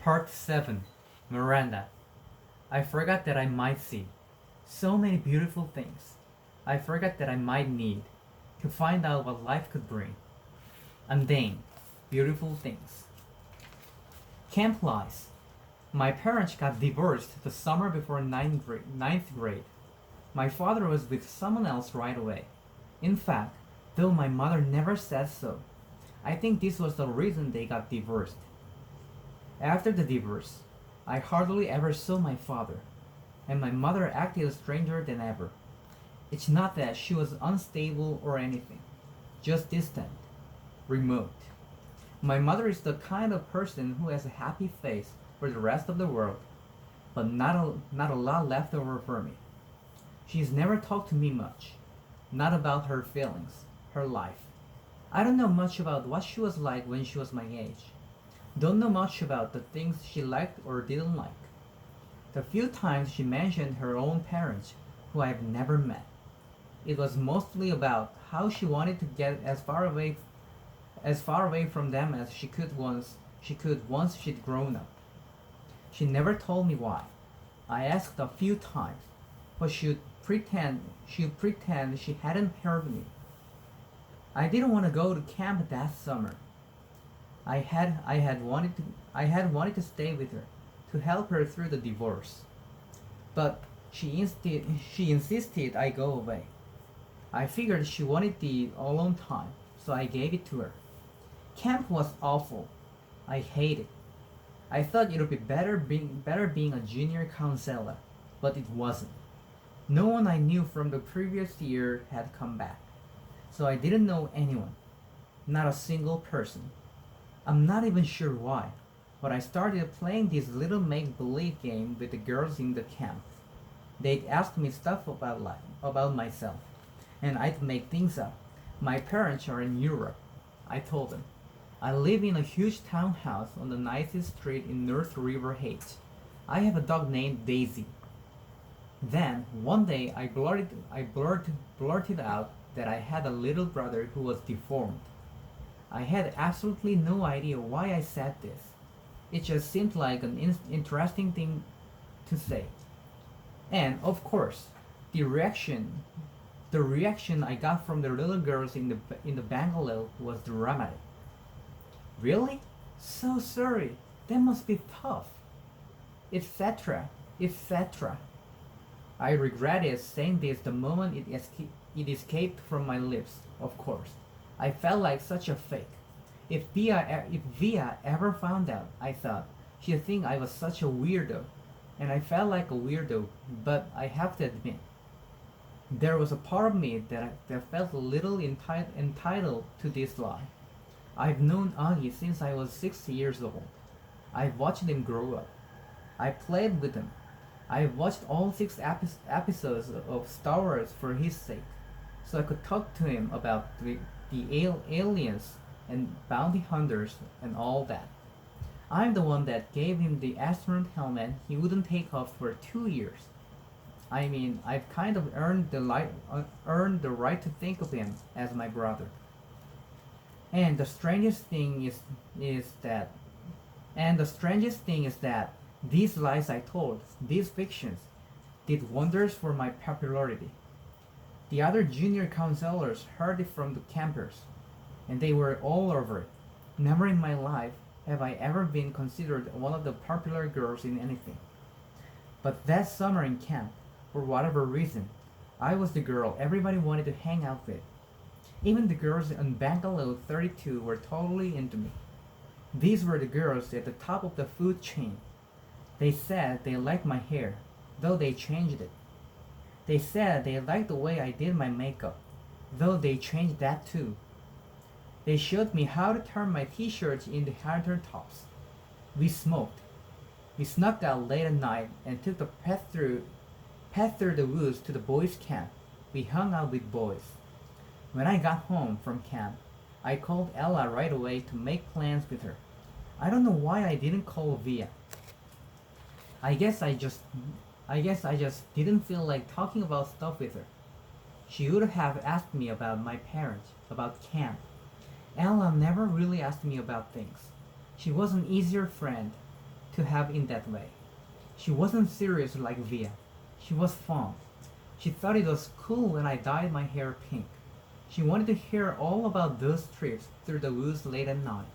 Part 7. Miranda. I forgot that I might see so many beautiful things. I forgot that I might need to find out what life could bring. Mundane, beautiful things. Camp lies. My parents got divorced the summer before ninth grade. My father was with someone else right away. In fact, though my mother never said so, I think this was the reason they got divorced. After the divorce, I hardly ever saw my father, and my mother acted stranger than ever. It's not that she was unstable or anything, just distant, remote. My mother is the kind of person who has a happy face for the rest of the world, but not a lot left over for me. She's never talked to me much, not about her feelings, her life. I don't know much about what she was like when she was my age. Don't know much about the things she liked or didn't like. The few times she mentioned her own parents, who I have never met, it was mostly about how she wanted to get as far away from them as she could once she'd grown up. She never told me why. I asked a few times, but she'd pretend she hadn't heard me. I didn't want to go to camp that summer. I had wanted to stay with her, to help her through the divorce. But she insisted I go away. I figured she wanted the alone time, so I gave it to her. Camp was awful. I hated it. I thought it would be better being a junior counselor, but it wasn't. No one I knew from the previous year had come back, so I didn't know anyone, not a single person. I'm not even sure why, but I started playing this little make-believe game with the girls in the camp. They'd ask me stuff about life, about myself, and I'd make things up. My parents are in Europe, I told them. I live in a huge townhouse on the nicest street in North River Heights. I have a dog named Daisy. Then, one day, blurted out that I had a little brother who was deformed. I had absolutely no idea why I said this. It just seemed like an interesting thing to say. And, of course, the reaction the reaction I got from the little girls in the bungalow was dramatic. Really? So sorry. That must be tough. Etc. etc. I regretted saying this the moment it escaped from my lips, of course. I felt like such a fake. If Via ever found out, I thought, she'd think I was such a weirdo. And I felt like a weirdo, but I have to admit, there was a part of me that felt a little entitled to this lie. I've known Augie since I was 6 years old. I've watched him grow up. I played with him. I've watched all six episodes of Star Wars for his sake, so I could talk to him about the aliens and bounty hunters and all that. I'm the one that gave him the astronaut helmet he wouldn't take off for 2 years. I mean, I've kind of earned the right to think of him as my brother. And the strangest thing is that these lies I told, these fictions, did wonders for my popularity. The other junior counselors heard it from the campers, and they were all over it. Never in my life have I ever been considered one of the popular girls in anything. But that summer in camp, for whatever reason, I was the girl everybody wanted to hang out with. Even the girls on Bungalow 32 were totally into me. These were the girls at the top of the food chain. They said they liked my hair, though they changed it. They said they liked the way I did my makeup, though they changed that too. They showed me how to turn my t-shirts into halter tops. We smoked. We snuck out late at night and took the path through the woods to the boys' camp. We hung out with boys. When I got home from camp, I called Ella right away to make plans with her. I don't know why I didn't call Via. I guess I just didn't feel like talking about stuff with her. She would have asked me about my parents, about camp. Ella never really asked me about things. She was an easier friend to have in that way. She wasn't serious like Via. She was fun. She thought it was cool when I dyed my hair pink. She wanted to hear all about those trips through the woods late at night.